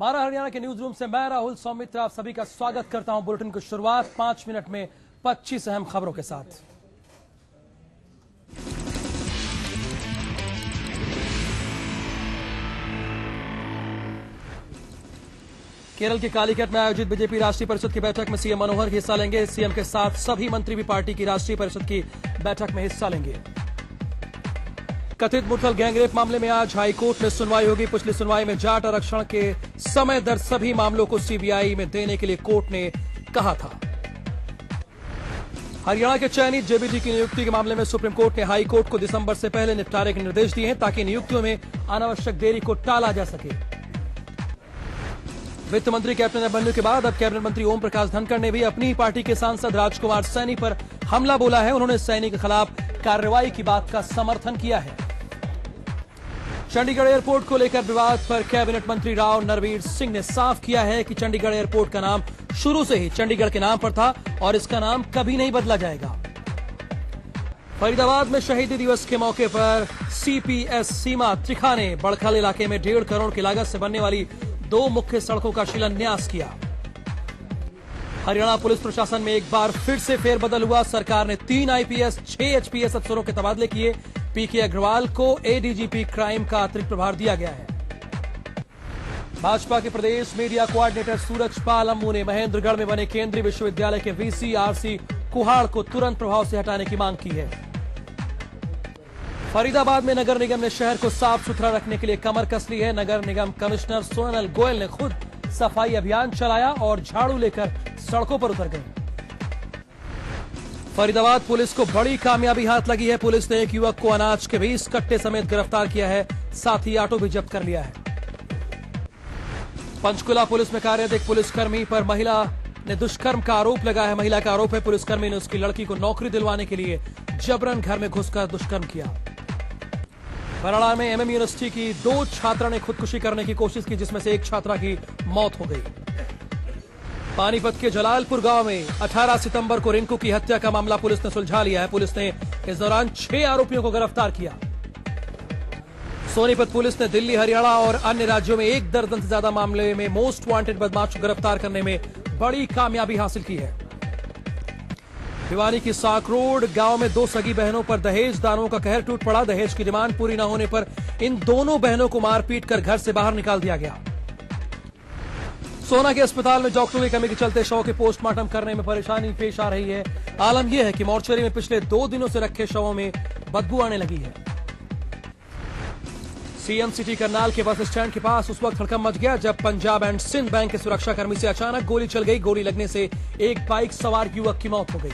हमारा हरियाणा के news room से मैं राहुल सौमित्र आप सभी का स्वागत करता हूं। बुलेटिन की शुरुआत 5 मिनट में 25 अहम खबरों के साथ। केरल के कालीकट में आयोजित बीजेपी राष्ट्रीय परिषद की बैठक में सीएम मनोहर हिस्सा लेंगे। सीएम के साथ सभी मंत्री भी पार्टी की राष्ट्रीय परिषद की बैठक में हिस्सा लेंगे। कथित मुरथल गैंगरेप मामले में आज हाईकोर्ट में सुनवाई होगी। पिछली सुनवाई में जाट आरक्षण के समय दर्ज सभी मामलों को सीबीआई में देने के लिए कोर्ट ने कहा था। हरियाणा के चयनित जेबीटी की नियुक्ति के मामले में सुप्रीम कोर्ट ने हाई कोर्ट को दिसंबर से पहले निपटारे के निर्देश दिए हैं ताकि नियुक्तियों में अनावश्यक देरी को टाला जा सके। वित्त मंत्री कैप्टन बनने के बाद अब कैबिनेट मंत्री ओम प्रकाश धनखड़ ने भी अपनी ही पार्टी के सांसद राजकुमार सैनी पर हमला बोला है। उन्होंने सैनी के खिलाफ कार्रवाई की बात का समर्थन किया है। चंडीगढ़ एयरपोर्ट को लेकर विवाद पर कैबिनेट मंत्री राव नरवीर सिंह ने साफ किया है कि चंडीगढ़ एयरपोर्ट का नाम शुरू से ही चंडीगढ़ के नाम पर था और इसका नाम कभी नहीं बदला जाएगा। फरीदाबाद में शहीदी दिवस के मौके पर सीपीएस सीमा त्रिखा ने बड़खल इलाके में 1.5 करोड़ की लागत से बनने वाली 2 मुख्य सड़कों का शिलान्यास किया। हरियाणा पुलिस प्रशासन में एक बार फिर से फेरबदल हुआ। सरकार ने 3 आईपीएस 6 एचपीएस अफसरों के तबादले किए। पीके अग्रवाल को एडीजीपी क्राइम का अतिरिक्त प्रभार दिया गया है। भाजपा के प्रदेश मीडिया कोऑर्डिनेटर सूरजपाल अम्मू ने महेंद्रगढ़ में बने केंद्रीय विश्वविद्यालय के वीसी आरसी कुहाड़ को तुरंत प्रभाव से हटाने की मांग की है। फरीदाबाद में नगर निगम ने शहर को साफ सुथरा रखने के लिए कमर कस ली है। नगर निगम कमिश्नर सोनल गोयल ने खुद सफाई अभियान चलाया और झाड़ू लेकर सड़कों पर उतर गए। फरीदाबाद पुलिस को बड़ी कामयाबी हाथ लगी है। पुलिस ने एक युवक को अनाज के 20 कट्टे समेत गिरफ्तार किया है। साथ ही ऑटो भी जब्त कर लिया है। पंचकुला पुलिस में कार्यरत एक पुलिसकर्मी पर महिला ने दुष्कर्म का आरोप लगाया है। महिला का आरोप है पुलिसकर्मी ने उसकी लड़की को नौकरी दिलवाने के लिए जबरन घर में घुसकर दुष्कर्म किया। बराड़ा में एमएम यूनिवर्सिटी की 2 छात्रा ने खुदकुशी करने की कोशिश की जिसमें से एक छात्रा की मौत हो गई। पानीपत के जलालपुर गांव में 18 सितंबर को रिंकू की हत्या का मामला पुलिस ने सुलझा लिया है। पुलिस ने इस दौरान 6 आरोपियों को गिरफ्तार किया। सोनीपत पुलिस ने दिल्ली, हरियाणा और अन्य राज्यों में 1 दर्जन से ज्यादा मामले में मोस्ट वांटेड बदमाश को गिरफ्तार करने में बड़ी कामयाबी हासिल की है। भिवानी की साकरोड गांव में 2 सगी बहनों पर दहेज दानों का कहर टूट पड़ा। दहेज की डिमांड पूरी न होने पर इन दोनों बहनों को मारपीट कर घर से बाहर निकाल दिया गया। सोना के अस्पताल में डॉक्टरों की कमी के चलते शव के पोस्टमार्टम करने में परेशानी पेश आ रही है। आलम यह है कि मोर्चरी में पिछले 2 दिनों से रखे शवों में बदबू आने लगी है। सीएम सिटी करनाल के बस स्टैंड के पास उस वक्त हड़कंप मच गया जब पंजाब एंड सिंध बैंक के सुरक्षाकर्मी से अचानक गोली चल गई। गोली लगने से एक बाइक सवार युवक की मौत हो गई।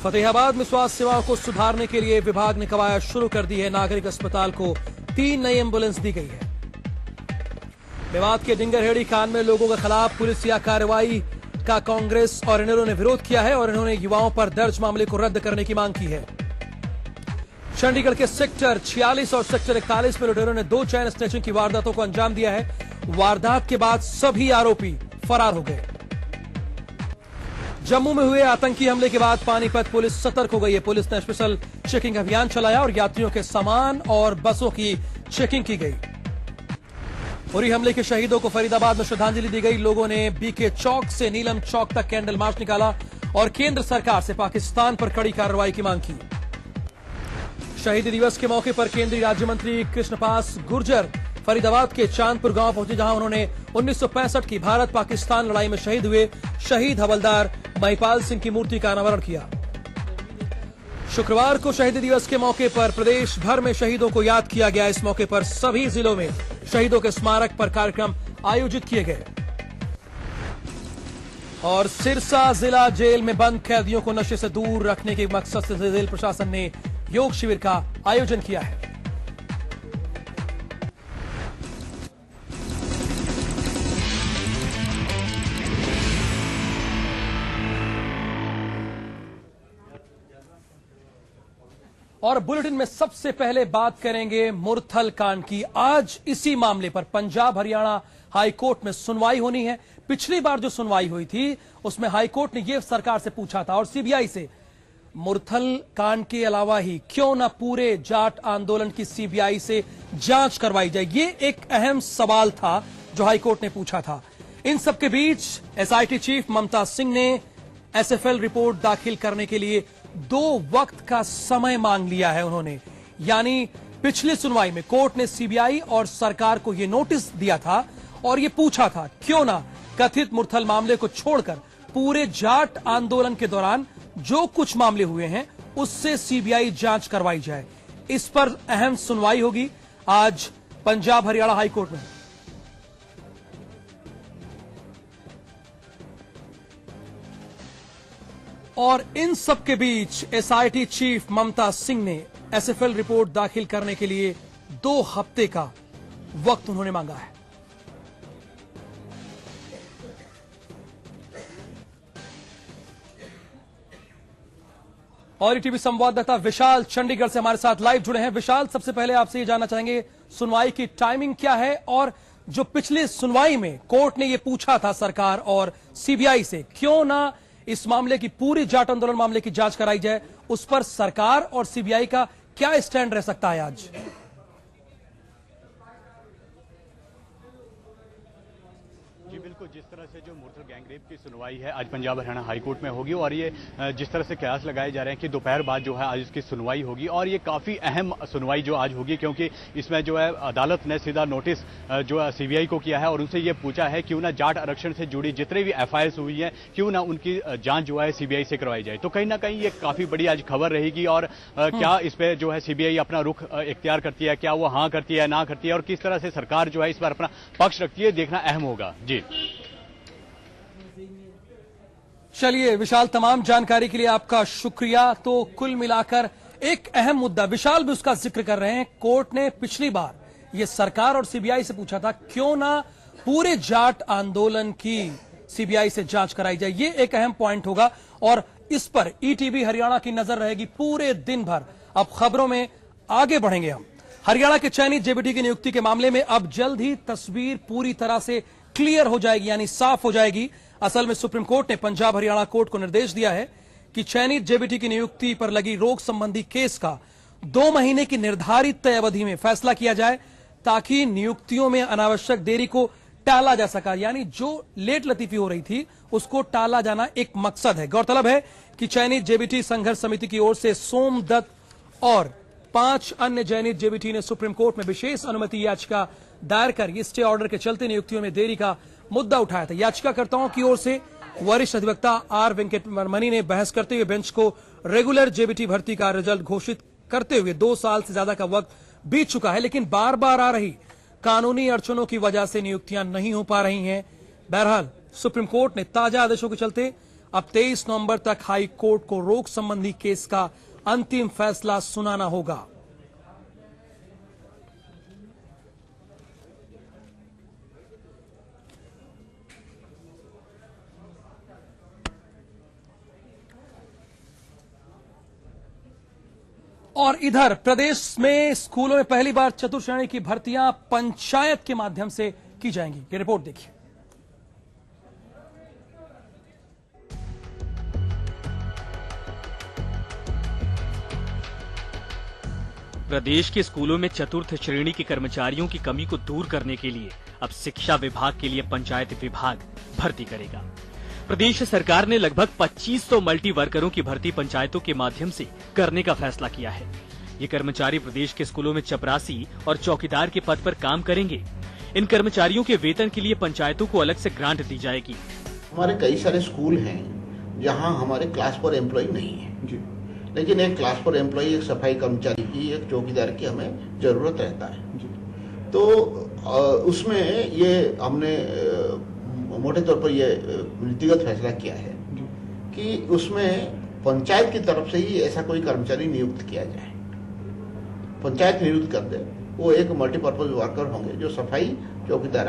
फतेहाबाद में स्वास्थ्य सेवाओं को सुधारने के लिए विभाग ने कवायद शुरू कर दी है। नागरिक अस्पताल को 3 नई एम्बुलेंस दी गई है। मेवात के डिंगरहेड़ी कांड में लोगों के खिलाफ पुलिस या कार्रवाई का कांग्रेस और इनेलो ने विरोध किया है और इन्होंने युवाओं पर दर्ज मामले को रद्द करने की मांग की है। चंडीगढ़ के सेक्टर 46 और सेक्टर 41 में लुटेरों ने 2 चैन स्नैचिंग की वारदातों को अंजाम दिया है। वारदात के बाद सभी आरोपी फरार हो गए। जम्मू में हुए आतंकी हमले के बाद पानीपत पुलिस सतर्क हो गई है। पुलिस ने स्पेशल चेकिंग अभियान चलाया और यात्रियों के सामान और बसों की चेकिंग की गई। उरी हमले के शहीदों को फरीदाबाद में श्रद्धांजलि दी गई। लोगों ने बीके चौक से नीलम चौक तक कैंडल मार्च निकाला और केंद्र सरकार से पाकिस्तान पर कड़ी कार्रवाई की मांग की। शहीदी दिवस के मौके पर केंद्रीय राज्य मंत्री कृष्णपास गुर्जर फरीदाबाद के चांदपुर गांव पहुंचे जहां उन्होंने 1965 की भारत पाकिस्तान लड़ाई में शहीद हुए शहीद हवलदार महिपाल सिंह की मूर्ति का अनावरण किया। शुक्रवार को शहीदी दिवस के मौके पर प्रदेश भर में शहीदों को याद किया गया। इस मौके पर सभी जिलों में शहीदों के स्मारक पर कार्यक्रम आयोजित किए गए और सिरसा जिला जेल में बंद कैदियों को नशे से दूर रखने के मकसद से जेल प्रशासन ने योग शिविर का आयोजन किया है। और बुलेटिन में सबसे पहले बात करेंगे मुरथल कांड की। आज इसी मामले पर पंजाब हरियाणा हाईकोर्ट में सुनवाई होनी है। पिछली बार जो सुनवाई हुई थी उसमें हाईकोर्ट ने यह सरकार से पूछा था और सीबीआई से मुरथल कांड के अलावा ही क्यों न पूरे जाट आंदोलन की सीबीआई से जांच करवाई जाए। ये एक अहम सवाल था जो हाईकोर्ट ने पूछा था। इन सबके बीच एसआईटी चीफ ममता सिंह ने एसएफएल रिपोर्ट दाखिल करने के लिए 2 वक्त का समय मांग लिया है उन्होंने। यानी पिछली सुनवाई में कोर्ट ने सीबीआई और सरकार को यह नोटिस दिया था और ये पूछा था क्यों ना कथित मुरथल मामले को छोड़कर पूरे जाट आंदोलन के दौरान जो कुछ मामले हुए हैं उससे सीबीआई जांच करवाई जाए। इस पर अहम सुनवाई होगी आज पंजाब हरियाणा हाईकोर्ट में। और इन सब के बीच एसआईटी चीफ ममता सिंह ने एसएफएल रिपोर्ट दाखिल करने के लिए 2 हफ्ते का वक्त उन्होंने मांगा है। और ईटीवी संवाददाता विशाल चंडीगढ़ से हमारे साथ लाइव जुड़े हैं। विशाल, सबसे पहले आपसे ये जानना चाहेंगे सुनवाई की टाइमिंग क्या है और जो पिछली सुनवाई में कोर्ट ने ये पूछा था सरकार और सीबीआई से क्यों ना इस मामले की पूरी जाट आंदोलन मामले की जांच कराई जाए, उस पर सरकार और सीबीआई का क्या स्टैंड रह सकता है आज? जी बिल्कुल, जिस तरह से जो मुरथल गैंगरेप की सुनवाई है आज पंजाब हरियाणा हाईकोर्ट में होगी और ये जिस तरह से कयास लगाए जा रहे हैं कि दोपहर बाद जो है आज इसकी सुनवाई होगी और ये काफी अहम सुनवाई जो आज होगी क्योंकि इसमें जो है अदालत ने सीधा नोटिस जो सीबीआई को किया है और उनसे ये पूछा है क्यों ना जाट आरक्षण से जुड़ी जितने भी एफआईआर हुई है क्यों ना उनकी जांच जो है सीबीआई से करवाई जाए। तो कहीं ना कहीं ये काफी बड़ी आज खबर रहेगी और क्या इस पे जो है सीबीआई अपना रुख इख्तियार करती है, क्या वो हाँ करती है ना करती है और किस तरह से सरकार जो है इस पर अपना पक्ष रखती है, देखना अहम होगा। जी चलिए विशाल, तमाम जानकारी के लिए आपका शुक्रिया। तो कुल मिलाकर एक अहम मुद्दा, विशाल भी उसका जिक्र कर रहे हैं, कोर्ट ने पिछली बार ये सरकार और सीबीआई से पूछा था क्यों ना पूरे जाट आंदोलन की सीबीआई से जांच कराई जाए। ये एक अहम पॉइंट होगा और इस पर ईटीवी हरियाणा की नजर रहेगी पूरे दिन भर। अब खबरों में आगे बढ़ेंगे हम। हरियाणा के चयनित जेबीटी की नियुक्ति के मामले में अब जल्द ही तस्वीर पूरी तरह से क्लियर हो जाएगी, यानी साफ हो जाएगी। असल में सुप्रीम कोर्ट ने पंजाब हरियाणा कोर्ट को निर्देश दिया है कि चयनित जेबीटी की नियुक्ति पर लगी रोक संबंधी केस का 2 महीने की निर्धारित तय अवधि में फैसला किया जाए ताकि नियुक्तियों में अनावश्यक देरी को टाला जा सका। यानी जो लेट लतीफी हो रही थी उसको टाला जाना एक मकसद है। गौरतलब है कि चयनित जेबीटी संघर्ष समिति की ओर से सोमदत्त और 5 अन्य चयनित जेबीटी ने सुप्रीम कोर्ट में विशेष अनुमति याचिका दायर कर स्टे ऑर्डर के चलते नियुक्तियों में देरी का मुद्दा उठाया था। याचिकाकर्ताओं की ओर से वरिष्ठ अधिवक्ता आर वेंकटरमणी ने बहस करते हुए बेंच को रेगुलर जेबीटी भर्ती का रिजल्ट घोषित करते हुए 2 साल से ज्यादा का वक्त बीत चुका है लेकिन बार बार आ रही कानूनी अड़चनों की वजह से नियुक्तियां नहीं हो पा रही हैं। बहरहाल सुप्रीम कोर्ट ने ताजा आदेशों के चलते अब 23 नवंबर तक हाई कोर्ट को रोक संबंधी केस का अंतिम फैसला सुनाना होगा। और इधर प्रदेश में स्कूलों में पहली बार चतुर्थ श्रेणी की भर्तियां पंचायत के माध्यम से की जाएंगी। ये रिपोर्ट देखिए। प्रदेश के स्कूलों में चतुर्थ श्रेणी के कर्मचारियों की कमी को दूर करने के लिए अब शिक्षा विभाग के लिए पंचायत विभाग भर्ती करेगा। प्रदेश सरकार ने लगभग 2500 मल्टी वर्करों की भर्ती पंचायतों के माध्यम से करने का फैसला किया है। ये कर्मचारी प्रदेश के स्कूलों में चपरासी और चौकीदार के पद पर काम करेंगे। इन कर्मचारियों के वेतन के लिए पंचायतों को अलग से ग्रांट दी जाएगी। हमारे कई सारे स्कूल हैं जहां हमारे क्लास पर एम्प्लॉय नहीं है जी, लेकिन एक क्लास पर एम्प्लॉय, एक सफाई कर्मचारी की, एक चौकीदार की हमें जरूरत रहता है जी। तो उसमें ये हमने मोटे तौर पर यह नीतिगत फैसला किया है कि उसमें पंचायत की तरफ से ही ऐसा कोई कर्मचारी नियुक्त किया जाए। पंचायत नियुक्त कर दे, वो एक मल्टीपर्पज वर्कर होंगे जो सफाई चौकीदार।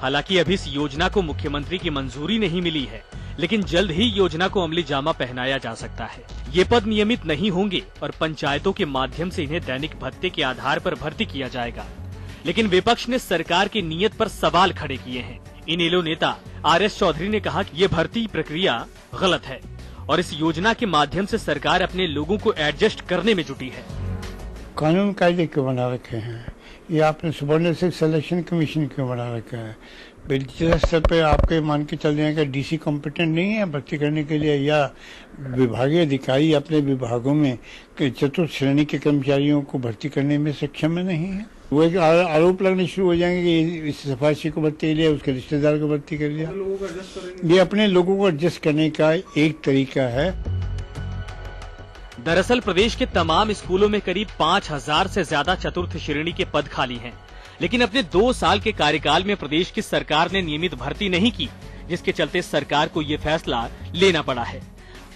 हालांकि अभी इस योजना को मुख्यमंत्री की मंजूरी नहीं मिली है, लेकिन जल्द ही योजना को अमली जामा पहनाया जा सकता है। ये पद नियमित नहीं होंगे और पंचायतों के माध्यम से इन्हें दैनिक भत्ते के आधार पर भर्ती किया जाएगा। लेकिन विपक्ष ने सरकार की नीयत पर सवाल खड़े किए हैं। इनेलो नेता आरएस चौधरी ने कहा कि ये भर्ती प्रक्रिया गलत है और इस योजना के माध्यम से सरकार अपने लोगों को एडजस्ट करने में जुटी है। कानून कायदे क्यों बना रखे हैं? ये आपने सुबॉर्डिनेट सिलेक्शन कमीशन क्यों बना रखा है? जिला स्तर पे आपके मान के चल रहे हैं कि डीसी कॉम्पिटेंट नहीं है भर्ती करने के लिए, या विभागीय अधिकारी अपने विभागों में चतुर्थ श्रेणी के कर्मचारियों को भर्ती करने में सक्षम नहीं है। वो एक आरोप लगने शुरू हो जाएंगे कि इस सिफारिशी को भर्ती कर लिया, उसके रिश्तेदार को भर्ती कर लिया। ये अपने लोगों को एडजस्ट करने का एक तरीका है। दरअसल प्रदेश के तमाम स्कूलों में करीब 5000 से ज्यादा चतुर्थ श्रेणी के पद खाली हैं, लेकिन अपने 2 साल के कार्यकाल में प्रदेश की सरकार ने नियमित भर्ती नहीं की, जिसके चलते सरकार को ये फैसला लेना पड़ा है।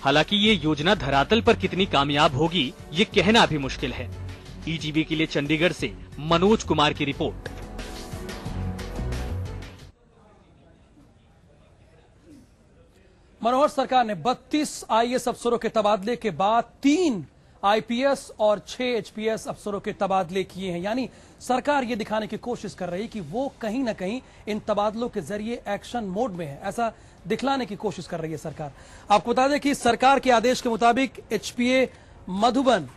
हालांकि ये योजना धरातल पर कितनी कामयाब होगी, ये कहना भी मुश्किल है। ईटीवी के लिए चंडीगढ़ से मनोज कुमार की रिपोर्ट। मनोहर सरकार ने 32 आईएएस अफसरों के तबादले के बाद 3 आईपीएस और 6 एचपीएस अफसरों के तबादले किए हैं। यानी सरकार ये दिखाने की कोशिश कर रही कि वो कहीं ना कहीं इन तबादलों के जरिए एक्शन मोड में है, ऐसा दिखलाने की कोशिश कर रही है सरकार। आपको बता दें कि सरकार के आदेश के मुताबिक एचपीए मधुबन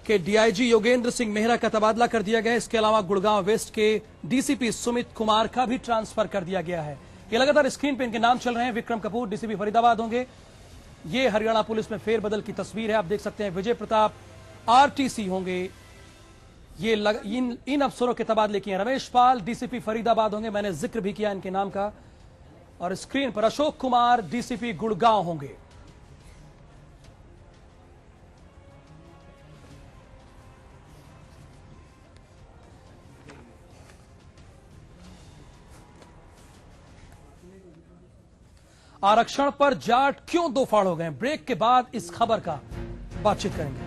के डीआईजी योगेंद्र सिंह मेहरा का तबादला कर दिया गया है। इसके अलावा गुड़गांव वेस्ट के डीसीपी सुमित कुमार का भी ट्रांसफर कर दिया गया है। ये लगातार स्क्रीन पे इनके नाम चल रहे हैं। विक्रम कपूर डीसीपी फरीदाबाद होंगे। ये हरियाणा पुलिस में फेरबदल की तस्वीर है, आप देख सकते हैं। विजय प्रताप आरटीसी होंगे। ये इन अफसरों के तबादले किए हैं। रमेश पाल डीसीपी फरीदाबाद होंगे, मैंने जिक्र भी किया इनके नाम का। और स्क्रीन पर अशोक कुमार डीसीपी गुड़गांव होंगे। आरक्षण पर जाट क्यों दो फाड़ हो गए? ब्रेक के बाद इस खबर का बातचीत करेंगे।